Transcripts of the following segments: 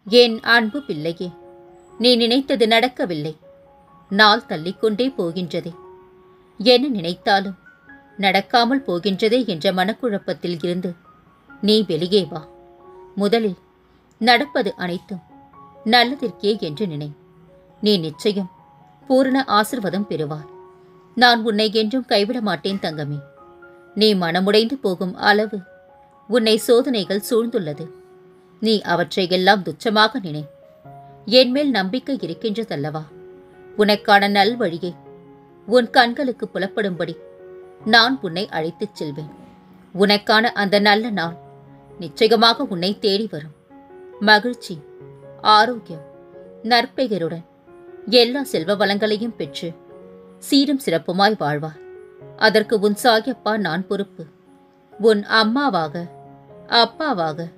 என் அன்பு பிள்ளையே, நீ நினைத்தது நடக்கவில்லை. நாள் தள்ளிக்கொண்டே போகின்றதே. என்ன நினைத்தாலும் நடக்காமல் போகின்றதே என்ற மனக்குழப்பத்தில் இருந்து நீ வெளியே வா. முதலில் நடப்பது அனைத்தும் நல்லதற்கே என்று நினை. நீ நிச்சயம் பூரண ஆசிர்வாதம் பெறுவாய். நான் உன்னை என்றும் கைவிட மாட்டேன் தங்கமே. நீ மனமுடைந்து போகும் அளவு உன்னை சோதனைகள் சூழ்ந்துள்ளது. நீ அவற்றையெல்லாம் துச்சமாக நினை. என்மேல் நம்பிக்கை இருக்கின்றதல்லவா? உனக்கான நல்வழியை உன் கண்களுக்கு புலப்படும்படி நான் உன்னை அழைத்துச் செல்வேன். உனக்கான அந்த நல்ல நாள் நிச்சயமாக உன்னை தேடி வரும். மகிழ்ச்சி, ஆரோக்கியம், நற்பெயருடன் எல்லா செல்வ வளங்களையும் பெற்று சீரும் சிறப்புமாய் வாழ்வார். அதற்கு உன் சாயப்பா நான் பொறுப்பு. உன் அம்மாவாக அப்பாவாக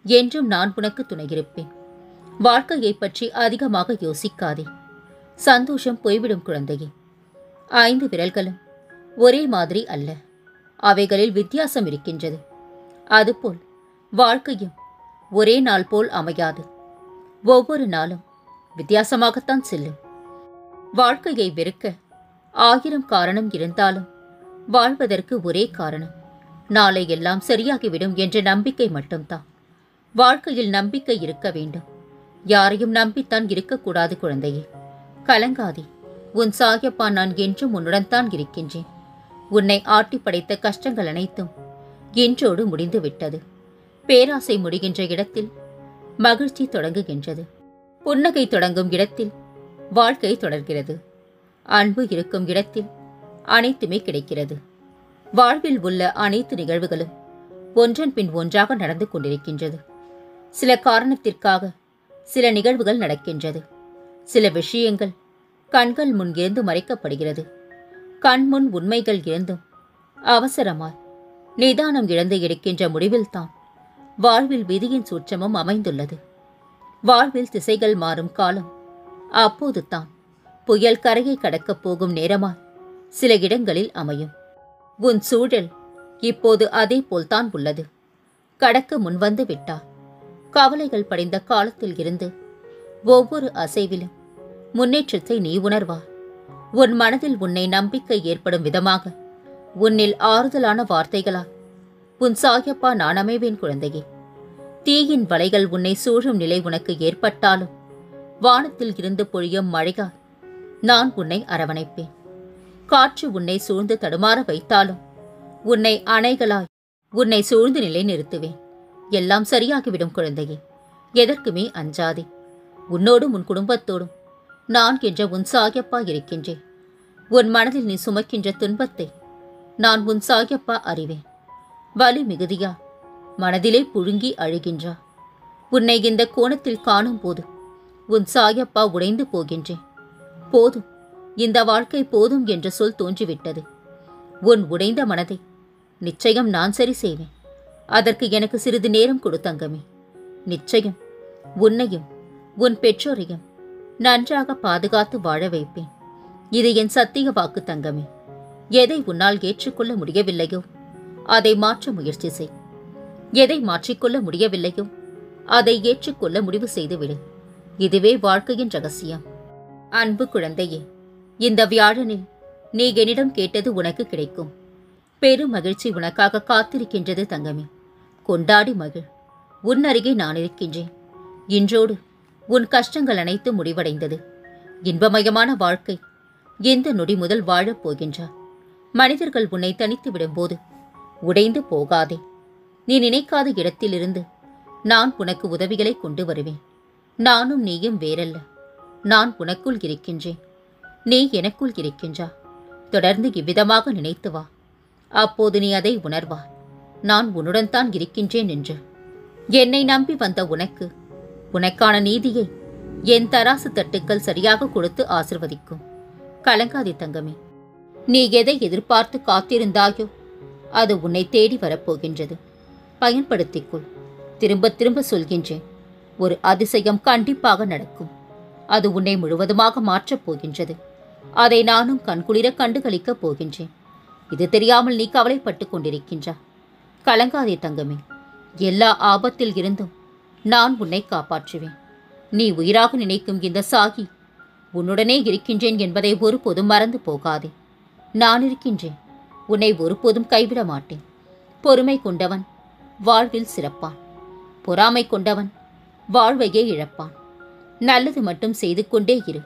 என்றும் நான் உனக்கு துணையிருப்பேன். வாழ்க்கையை பற்றி அதிகமாக யோசிக்காதே. சந்தோஷம் போய்விடும் குழந்தையே. 5 விரல்களும் ஒரே மாதிரி அல்ல. அவைகளில் வித்தியாசம் இருக்கின்றது. அதுபோல் வாழ்க்கையும் ஒரே நாள் போல் அமையாது. ஒவ்வொரு நாளும் வித்தியாசமாகத்தான் செல்லும். வாழ்க்கையை வெறுக்க 1000 காரணம் இருந்தாலும் வாழ்வதற்கு ஒரே காரணம், நாளை எல்லாம் சரியாகிவிடும் என்ற நம்பிக்கை மட்டும்தான். வாழ்க்கையில் நம்பிக்கை இருக்க வேண்டும். யாரையும் நம்பித்தான் இருக்கக்கூடாது குழந்தையே. கலங்காதே. உன் சாயப்பா நான் என்றும் உன்னுடன் தான் இருக்கின்றேன். உன்னை ஆட்டி படைத்த கஷ்டங்கள் அனைத்தும் இன்றோடு முடிந்து விட்டது. பேராசை முடிகின்ற இடத்தில் மகிழ்ச்சி தொடங்குகின்றது. புன்னகை தொடங்கும் இடத்தில் வாழ்க்கை தொடர்கிறது. அன்பு இருக்கும் இடத்தில் அனைத்துமே கிடைக்கிறது. வாழ்வில் உள்ள அனைத்து நிகழ்வுகளும் ஒன்றன் பின் ஒன்றாக நடந்து கொண்டிருக்கின்றது. சில காரணத்திற்காக சில நிகழ்வுகள் நடக்கின்றது. சில விஷயங்கள் கண்கள் முன் இருந்து மறைக்கப்படுகிறது. கண்முன் உண்மைகள் இருந்தும் அவசரமாய் நிதானம் இழந்து எடுக்கின்ற முடிவில்தான் வாழ்வில் விதியின் சூட்சமும் அமைந்துள்ளது. வாழ்வில் திசைகள் மாறும் காலம் அப்போது தான் புயல் கரையை கடக்கப் போகும் நேரமாய் சில இடங்களில் அமையும். உன் சூழல் இப்போது அதே போல்தான் உள்ளது. கடக்க முன்வந்து விட்டார். கவலைகள் படிந்த காலத்தில் இருந்து ஒவ்வொரு அசைவிலும் முன்னேற்றத்தை நீ உணர்வார். உன் மனதில் உன்னை நம்பிக்கை ஏற்படும் விதமாக உன்னில் ஆறுதலான வார்த்தைகளால் உன் சாயப்பா நான் அமைவேன் குழந்தையே. தீயின் வலைகள் உன்னை சூழும் நிலை உனக்கு ஏற்பட்டாலும் வானத்தில் இருந்து பொழியும் மழையால் நான் உன்னை அரவணைப்பேன். காற்று உன்னை சூழ்ந்து தடுமாற வைத்தாலும் உன்னை அணைகளாய் உன்னை சூழ்ந்து நிலை நிறுத்துவேன். எல்லாம் சரியாகிவிடும் குழந்தையே. எதற்குமே அஞ்சாதே. உன்னோடும் உன் குடும்பத்தோடும் நான் என்ற உன் சாயப்பா இருக்கின்றேன். உன் மனதில் நீ சுமக்கின்ற துன்பத்தை நான் உன் சாயப்பா அறிவேன். வலி மிகுதியா மனதிலே புழுங்கி அழுகின்றா. உன்னை இந்த கோணத்தில் காணும் போது உன் சாயப்பா உடைந்து போகின்றேன். போதும், இந்த வாழ்க்கை போதும் என்ற சொல் தோன்றிவிட்டது. உன் உடைந்த மனதை நிச்சயம் நான் சரி செய்வேன். அதற்கு எனக்கு சிறிது நேரம் கொடு தங்கமே. நிச்சயம் உன்னையும் உன் பெற்றோரையும் நன்றாக பாதுகாத்து வாழ வைப்பேன். இது என் சத்திய வாக்கு தங்கமே. எதை உன்னால் ஏற்றுக்கொள்ள முடியவில்லையோ அதை மாற்ற முயற்சி செய். எதை மாற்றிக்கொள்ள முடியவில்லையோ அதை ஏற்றுக்கொள்ள முடிவு செய்துவிடு. இதுவே வாழ்க்கையின் ரகசியம். அன்பு குழந்தையே, இந்த வியாழனில் நீ என்னிடம் கேட்டது உனக்கு கிடைக்கும். பெரும் மகிழ்ச்சி உனக்காக காத்திருக்கின்றது தங்கமே. கொண்டாடி மகிழ். உன் அருகே நான் இருக்கின்றேன். இன்றோடு உன் கஷ்டங்கள் அனைத்தும் முடிவடைந்தது. இன்பமயமான வாழ்க்கை எந்த நொடி முதல் வாழப் போகின்றார். மனிதர்கள் உன்னை தனித்து விடும்போது உடைந்து போகாதே. நீ நினைக்காத இடத்திலிருந்து நான் உனக்கு உதவிகளை கொண்டு வருவேன். நானும் நீயும் வேறல்ல. நான் உனக்குள் இருக்கின்றேன். நீ எனக்குள் இருக்கின்றா. தொடர்ந்து இவ்விதமாக நினைத்து வா. அப்போது நீ அதை உணர்வாய். நான் உன்னுடன் தான் இருக்கின்றேன் என்று. என்னை நம்பி வந்த உனக்கு உனக்கான நீதியை என் தராசு தட்டுக்கள் சரியாக கொடுத்து ஆசிர்வதிக்கும். கலங்காதே தங்கமே. நீ எதை எதிர்பார்த்து காத்திருந்தாயோ அது உன்னை தேடி வரப்போகின்றது. பயன்படுத்திக்கொள். திரும்ப திரும்ப சொல்கின்றேன், ஒரு அதிசயம் கண்டிப்பாக நடக்கும். அது உன்னை முழுவதுமாக மாற்றப் போகின்றது. அதை நானும் கண்குளிர கண்டுகளிக்கப் போகின்றேன். இது தெரியாமல் நீ கவலைப்பட்டு கொண்டிருக்கின்றா. கலங்காதே தங்கமே. எல்லா ஆபத்தில் இருந்தும் நான் உன்னை காப்பாற்றுவேன். நீ உயிராக நினைக்கும் இந்த சாகி உன்னுடனே இருக்கின்றேன் என்பதை ஒருபோதும் மறந்து போகாதே. நான் இருக்கின்றேன். உன்னை ஒருபோதும் கைவிட மாட்டேன். பொறுமை கொண்டவன் வாழ்வில் சிறப்பான். பொறாமை கொண்டவன் வாழ்வையே இழப்பான். நல்லது மட்டும் செய்து கொண்டே இரு.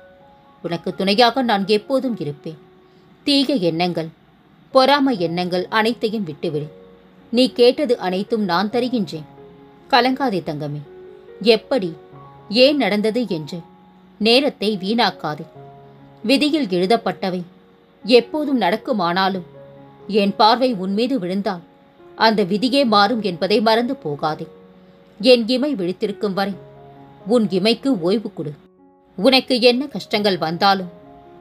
உனக்கு துணையாக நான் எப்போதும் இருப்பேன். தீய எண்ணங்கள், பொறாமை எண்ணங்கள் அனைத்தையும் விட்டுவிடு. நீ கேட்டது அனைத்தும் நான் தருகின்றேன். கலங்காதே தங்கமே. எப்படி, ஏன் நடந்தது என்று நேரத்தை வீணாக்காதே. விதியில் எழுதப்பட்டவை எப்போதும் நடக்குமானாலும் என் பார்வை உன்மீது விழுந்தால் அந்த விதியே மாறும் என்பதை மறந்து போகாதே. என் இமை விழித்திருக்கும் வரை உன் இமைக்கு ஓய்வு கொடு. உனக்கு என்ன கஷ்டங்கள் வந்தாலும்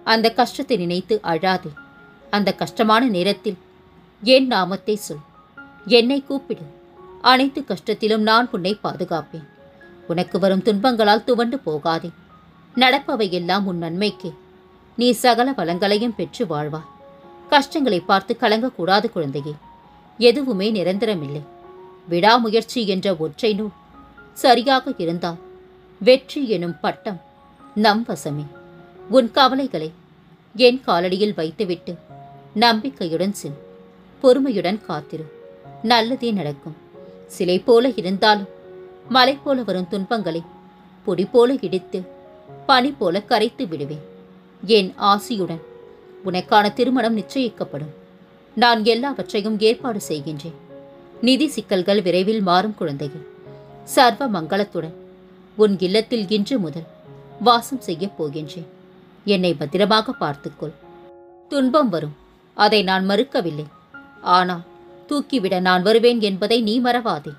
அந்த கஷ்டத்தை நினைத்து அழாதே. அந்த கஷ்டமான நேரத்தில் என் நாமத்தை சொல். என்னை கூப்பிடு. அனைத்து கஷ்டத்திலும் நான் உன்னை பாதுகாப்பேன். உனக்கு வரும் துன்பங்களால் துவண்டு போகாதே. நடப்பவை எல்லாம் உன் நன்மைக்கே. நீ சகல வளங்களையும் பெற்று வாழ்வாய். கஷ்டங்களை பார்த்து கலங்கக்கூடாது குழந்தையே. எதுவுமே நிரந்தரமில்லை. விடாமுயற்சி என்ற ஒற்றை நூல் சரியாக இருந்தால் வெற்றி எனும் பட்டம் நம் வசமே. உன் கவலைகளை என் காலடியில் வைத்துவிட்டு நம்பிக்கையுடன் செல். பொறுமையுடன் காத்திரு. நல்லதே நடக்கும். சிலை போல இருந்தாலும் மலை போல வரும் துன்பங்களை பொடி போல இடித்து பனி போல கரைத்து விடுவேன். என் ஆசியுடன் உனக்கான திருமணம் நிச்சயிக்கப்படும். நான் எல்லாவற்றையும் ஏற்பாடு செய்கின்றேன். நிதி சிக்கல்கள் விரைவில் மாறும் குழந்தையே. சர்வ மங்களத்துடன் உன் இல்லத்தில் இன்று முதல் வாசம் செய்யப் போகின்றேன். என்னை பத்திரமாக பார்த்துக்கொள். துன்பம் வரும், அதை நான் மறுக்கவில்லை. ஆனால் தூக்கிவிட நான் வருவேன் என்பதை நீ மறவாதே.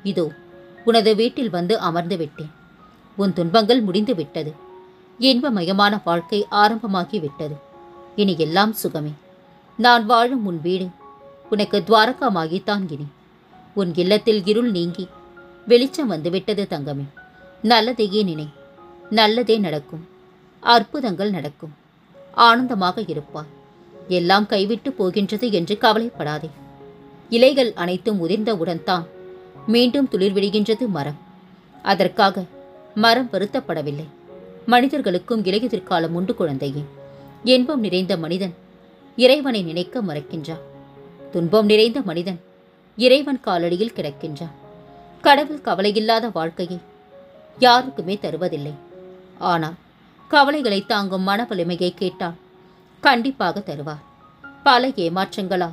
இதோ உனது வீட்டில் வந்து அமர்ந்து விட்டேன். உன் துன்பங்கள் முடிந்து விட்டது. இன்பமயமான வாழ்க்கை ஆரம்பமாகிவிட்டது. இனி எல்லாம் சுகமே. நான் வாழும் உன் வீடு உனக்கு துவாரகமாகித்தான் இனி. உன் இல்லத்தில் இருள் நீங்கி வெளிச்சம் வந்துவிட்டது தங்கமே. நல்லதையே நினை. நல்லதே நடக்கும். அற்புதங்கள் நடக்கும். ஆனந்தமாக இருப்பாய். எல்லாம் கைவிட்டு போகின்றது என்று கவலைப்படாதே. இலைகள் அனைத்தும் உதிர்ந்தவுடன் தான் மீண்டும் துளிர் விடுகின்றது மரம். அதற்காக மரம் வருத்தப்படவில்லை. மனிதர்களுக்கும் இலையுதிர்காலம் உண்டு குழந்தையே. இன்பம் நிறைந்த மனிதன் இறைவனை நினைக்க மறக்கின்றான். துன்பம் நிறைந்த மனிதன் இறைவன் காலடியில் கிடக்கின்றான். கடவுள் கவலையில்லாத வாழ்க்கையை யாருக்குமே தருவதில்லை. ஆனால் கவலைகளை தாங்கும் மன வலிமையை கேட்டால் கண்டிப்பாக தருவார். பல ஏமாற்றங்களா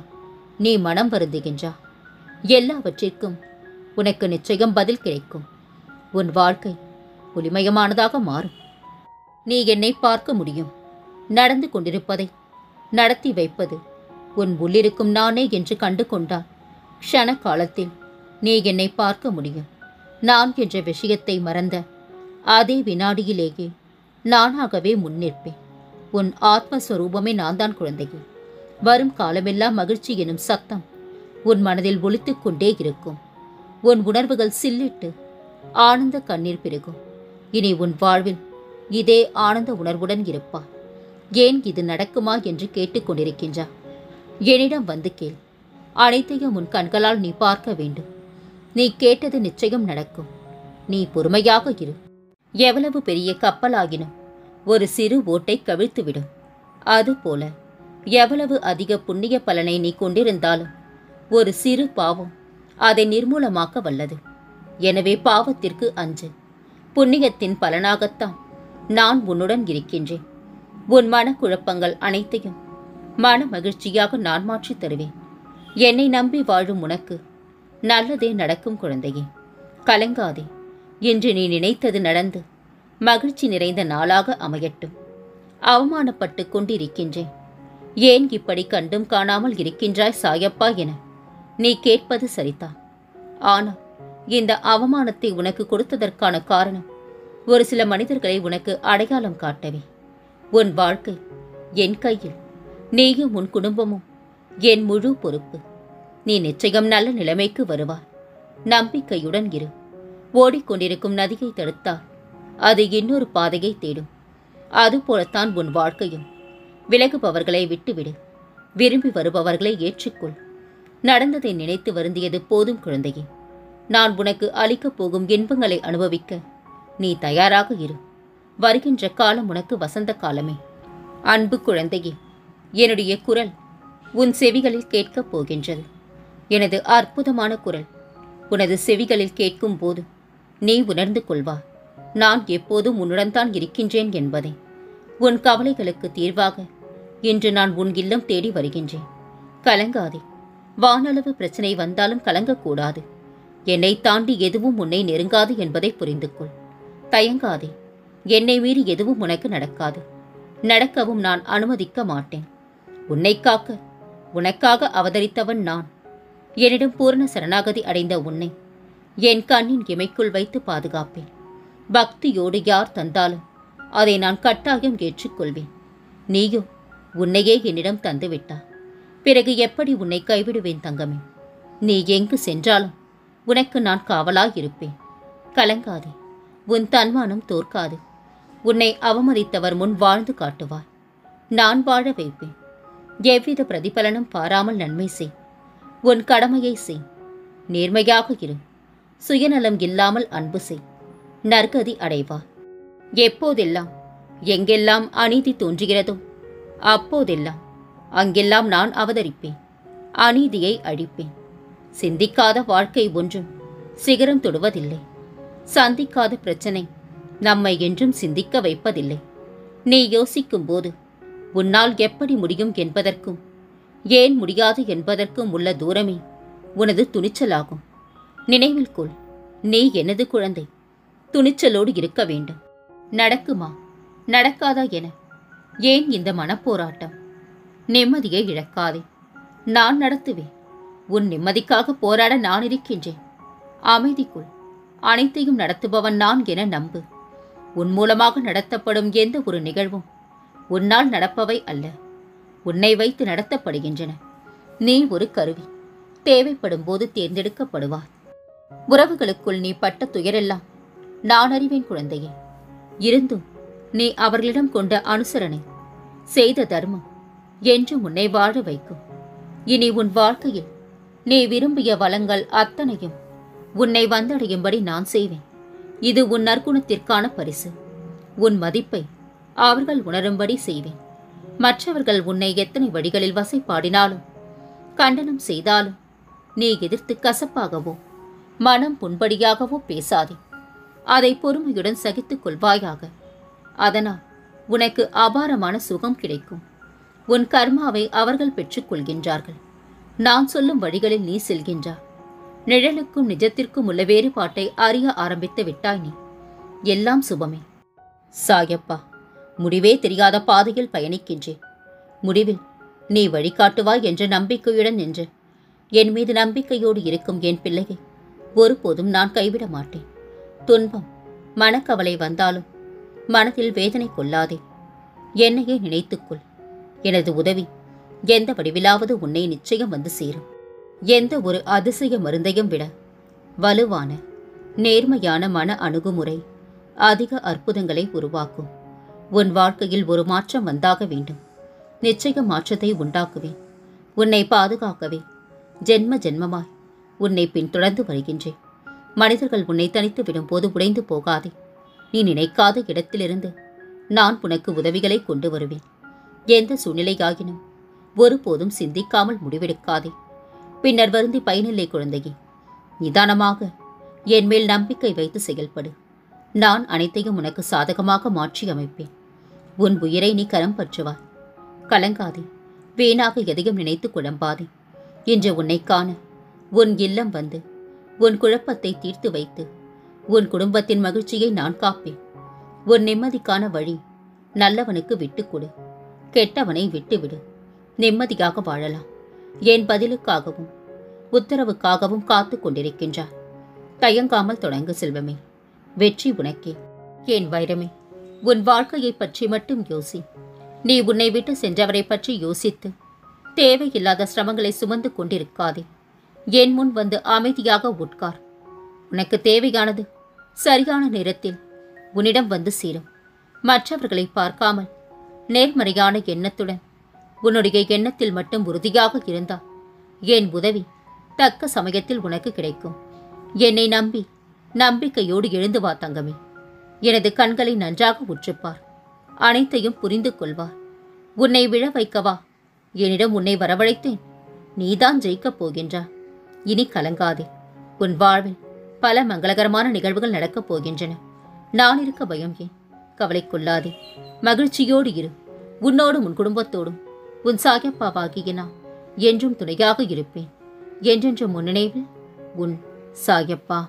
நீ மனம் வருந்துகின்றா. எல்லாவற்றிற்கும் உனக்கு நிச்சயம் பதில் கிடைக்கும். உன் வாழ்க்கை ஒளிமயமானதாக மாறும். நீ என்னை பார்க்க முடியும். நடந்து கொண்டிருப்பதை நடத்தி வைப்பது உன் உள்ளிருக்கும் நானே என்று கண்டு கொண்டால் க்ஷண காலத்தில் நீ என்னை பார்க்க முடியும். நான் என்ற விஷயத்தை மறந்த அதே வினாடியிலேயே நானாகவே முன்னிற்பேன். உன் ஆத்மஸ்வரூபமே நான் தான் குழந்தையே. வரும் காலமெல்லாம் மகிழ்ச்சி எனும் சத்தம் உன் மனதில் ஒலித்துக் கொண்டே இருக்கும். உன் உணர்வுகள் சில்லிட்டு ஆனந்த கண்ணீர் பெருகும். இனி உன் வாழ்வில் இதே ஆனந்த உணர்வுடன் இருப்பாய். ஏன் இது நடக்குமா என்று கேட்டுக்கொண்டிருக்கின்றா? என்னிடம் வந்து கேள். அனைத்தையும் உன் கண்களால் நீ பார்க்க வேண்டும். நீ கேட்டது நிச்சயம் நடக்கும். நீ பொறுமையாக இரு. எவ்வளவு பெரிய கப்பலாகினும் ஒரு சிறு ஓட்டை கவிழ்த்துவிடும். அதுபோல எவ்வளவு அதிக புண்ணிய பலனை நீ கொண்டிருந்தாலும் ஒரு சிறு பாவம் அதை நிர்மூலமாக்க வல்லது. எனவே பாவத்திற்கு அஞ்சு. புண்ணியத்தின் பலனாகத்தான் நான் உன்னுடன் இருக்கின்றேன். உன் மனக்குழப்பங்கள் அனைத்தையும் மன மகிழ்ச்சியாக நான் மாற்றித் தருவேன். என்னை நம்பி வாழும் உனக்கு நல்லதே நடக்கும் குழந்தையே. கலங்காதே. இன்று நீ நினைத்தது நடந்து மகிழ்ச்சி நிறைந்த நாளாக அமையட்டும். அவமானப்பட்டு கொண்டிருக்கின்றேன். ஏன் இப்படி கண்டும் காணாமல் இருக்கின்றாய் சாயப்பா என நீ கேட்பது சரிதான். ஆனால் இந்த அவமானத்தை உனக்கு கொடுத்ததற்கான காரணம் ஒரு சில மனிதர்களை உனக்கு அடையாளம் காட்டவே. உன் வாழ்க்கை என் கையில். நீயும் உன் குடும்பமும் என் முழு பொறுப்பு. நீ நிச்சயம் நல்ல நிலைமைக்கு வருவாய். நம்பிக்கையுடன் இரு. ஓடிக்கொண்டிருக்கும் நதியை தடுத்தால் அது இன்னொரு பாதையை தேடும். அதுபோலத்தான் உன் வாழ்க்கையும். விலகுபவர்களை விட்டுவிடு. விரும்பி வருபவர்களை ஏற்றுக்கொள். நடந்ததை நினைத்து வருந்தியது போதும் குழந்தையே. நான் உனக்கு அளிக்கப் போகும் இன்பங்களை அனுபவிக்க நீ தயாராக இரு. வருகின்ற காலம் உனக்கு வசந்த காலமே. அன்பு குழந்தையே, என்னுடைய குரல் உன் செவிகளில் கேட்கப் போகின்றது. எனது அற்புதமான குரல் உனது செவிகளில் கேட்கும் போது நீ உணர்ந்து கொள்வாய், நான் எப்போதும் உன்னுடன் தான் இருக்கின்றேன் என்பதை. உன் கவலைகளுக்கு தீர்வாக இன்று நான் உன் இல்லம் தேடி வருகின்றேன். கலங்காதே. வானளவு பிரச்சனை வந்தாலும் கலங்கக்கூடாது. என்னை தாண்டி எதுவும் உன்னை நெருங்காது என்பதை புரிந்து கொள். தயங்காதே. என்னை மீறி எதுவும் உனக்கு நடக்காது. நடக்கவும் நான் அனுமதிக்க மாட்டேன். உன்னை காக்க உனக்காக அவதரித்தவன் நான். என்னிடம் பூரண சரணாகதி அடைந்த உன்னை என் கண்ணின் இமைக்குள் வைத்து பாதுகாப்பேன். பக்தியோடு யார் தந்தாலும் அதை நான் கட்டாயம் ஏற்றுக்கொள்வேன். நீயோ உன்னையே என்னிடம் தந்துவிட்டாய். பிறகு எப்படி உன்னை கைவிடுவேன் தங்கமே? நீ எங்கு சென்றாலும் உனக்கு நான் காவலாயிருப்பேன். கலங்காதே. உன் தன்மானம் தோற்காது. உன்னை அவமதித்தவர் முன் வாழ்ந்து காட்டுவாய். நான் வாழ வைப்பேன். எவ்வித பிரதிபலனும் பாராமல் நன்மை செய். உன் கடமையை செய். நேர்மையாக இரு. சுயநலம் இல்லாமல் அன்பு செய். நற்கதி அடைவார். எப்போதெல்லாம் எங்கெல்லாம் அநீதி தோன்றுகிறதோ அப்போதெல்லாம் அங்கெல்லாம் நான் அவதரிப்பேன். அநீதியை அழிப்பேன். சிந்திக்காத வாழ்க்கை ஒன்றும் சிகரம் தொடுவதில்லை. சந்திக்காத பிரச்சனை நம்மை என்றும் சிந்திக்க வைப்பதில்லை. நீ யோசிக்கும் போது உன்னால் எப்படி முடியும் என்பதற்கும் ஏன் முடியாது என்பதற்கும் உள்ள தூரமே உனது துணிச்சலாகும். நினைவில் கொள், நீ எனது குழந்தை. துணிச்சலோடு இருக்க வேண்டும். நடக்குமா நடக்காதா என ஏன் இந்த மனப்போராட்டம்? நிம்மதியை இழக்காதே. நான் நடத்துவேன். உன் நிம்மதிக்காக போராட நான் இருக்கின்றேன். அமைதிக்குள் அனைத்தையும் நடத்துபவன் நான் என நம்பு. உன் மூலமாக நடத்தப்படும் எந்த ஒரு நிகழ்வும் உன்னால் நடப்பவை அல்ல, உன்னை வைத்து நடத்தப்படுகின்றன. நீ ஒரு கருவி. தேவைப்படும் போது தேர்ந்தெடுக்கப்படுவார். உறவுகளுக்குள் நீ பட்ட துயரெல்லாம் நான் அறிவேன் குழந்தையே. இருந்தும் நீ அவர்களிடம் கொண்ட அனுசரணை, செய்த தர்மம் என்றும் உன்னை வாழ வைக்கும். இனி உன் வாழ்க்கையில் நீ விரும்பிய வளங்கள் அத்தனையும் உன்னை வந்தடையும்படி நான் செய்வேன். இது உன் நற்குணத்திற்கான பரிசு. உன் மதிப்பை அவர்கள் உணரும்படி செய்வேன். மற்றவர்கள் உன்னை எத்தனை வழிகளில் வசைப்பாடினாலும் கண்டனம் செய்தாலும் நீ எதிர்த்து கசப்பாகவோ மனம் புண்படியாகவோ பேசாதே. அதை பொறுமையுடன் சகித்துக் கொள்வாயாக. அதனால் உனக்கு அபாரமான சுகம் கிடைக்கும். உன் கர்மாவை அவர்கள் பெற்றுக் கொள்கின்றார்கள். நான் சொல்லும் வழிகளில் நீ செல்கின்றாய். நிழலுக்கும் நிஜத்திற்கும் உள்ள வேறுபாட்டை அறிய ஆரம்பித்து விட்டாய் நீ. எல்லாம் சுபமே. சாயப்பா, முடிவே தெரியாத பாதையில் பயணிக்கின்றேன். முடிவில் நீ வழிகாட்டுவாய் என்ற நம்பிக்கையுடன் நின்று என் மீது நம்பிக்கையோடு இருக்கும் என் பிள்ளையை ஒருபோதும் நான் கைவிட மாட்டேன். துன்பம் மனக்கவலை வந்தாலும் மனதில் வேதனை கொள்ளாதே. என்னையே நினைத்துக்கொள். எனது உதவி எந்த வடிவிலாவது உன்னை நிச்சயம் வந்து சேரும். எந்த ஒரு அதிசய மருந்தையும் விட வலுவான நேர்மையான மன அணுகுமுறை அதிக அற்புதங்களை உருவாக்கும். உன் வாழ்க்கையில் ஒரு மாற்றம் வந்தாக வேண்டும். நிச்சயம் மாற்றத்தை உண்டாக்குவேன். உன்னை பாதுகாக்கவே ஜென்ம ஜென்மமாய் உன்னை பின்தொடர்ந்து வருகின்றேன். மனிதர்கள் உன்னை தனித்து விடும் போது உடைந்து போகாதே. நீ நினைக்காத இடத்திலிருந்து நான் உனக்கு உதவிகளை கொண்டு வருவேன். எந்த சூழ்நிலையாகினும் ஒருபோதும் சிந்திக்காமல் முடிவெடுக்காதே. பின்னர் வருந்தி பயனில்லை குழந்தையே. நிதானமாக என் மேல் நம்பிக்கை வைத்து செயல்படு. நான் அனைத்தையும் உனக்கு சாதகமாக மாற்றி அமைப்பேன். உன் உயிரை நீ கரம் பற்றுவாய். கலங்காதே. வீணாக எதையும் நினைத்து குழம்பாதே. இன்று உன்னை காண உன் இல்லம் வந்து உன் குழப்பத்தை தீர்த்து வைத்து உன் குடும்பத்தின் மகிழ்ச்சியை நான் காப்பேன். உன் நிம்மதிக்கான வழி நல்லவனுக்கு விட்டுக்கொடு. கெட்டவனை விட்டுவிடு. நிம்மதியாக வாழலாம். என் பதிலுக்காகவும் உத்தரவுக்காகவும் காத்து கொண்டிருக்கின்றார். தயங்காமல் தொடங்கு செல்வமே. வெற்றி உனக்கே. என் வைரமே, உன் வாழ்க்கையை பற்றி மட்டும் யோசி. நீ உன்னை விட்டு சென்றவரை பற்றி யோசித்து தேவையில்லாத சிரமங்களை சுமந்து கொண்டிருக்காதே. என் முன் வந்து அமைதியாக உட்கார். உனக்கு தேவையானது சரியான நேரத்தில் உன்னிடம் வந்து சேரும். மற்றவர்களை பார்க்காமல் நேர்மறையான எண்ணத்துடன் உன்னுடைய எண்ணத்தில் மட்டும் உறுதியாக இருந்தால் என் உதவி தக்க சமயத்தில் உனக்கு கிடைக்கும். என்னை நம்பி நம்பிக்கையோடு எழுந்து வா தங்கமே. எனது கண்களை நன்றாக உற்றுப்பார். அனைத்தையும் புரிந்து கொள்வார். உன்னை விழ வைக்கவா என்னிடம் உன்னை வரவழைத்தேன்? நீதான் ஜெயிக்கப் போகின்றாய். இனி கலங்காதே. உன் வாழ்வில் பல மங்களகரமான நிகழ்வுகள் நடக்கப் போகின்றன. நான் இருக்க பயம் ஏன்? கவலை கொள்ளாதே. மகிழ்ச்சியோடு இரு. உன்னோடும் உன் குடும்பத்தோடும் உன் சாயப்பாவாகிய நான் என்றும் துணையாக இருப்பேன். என்றென்றும் முன்னினைவில் உன் சாயப்பா.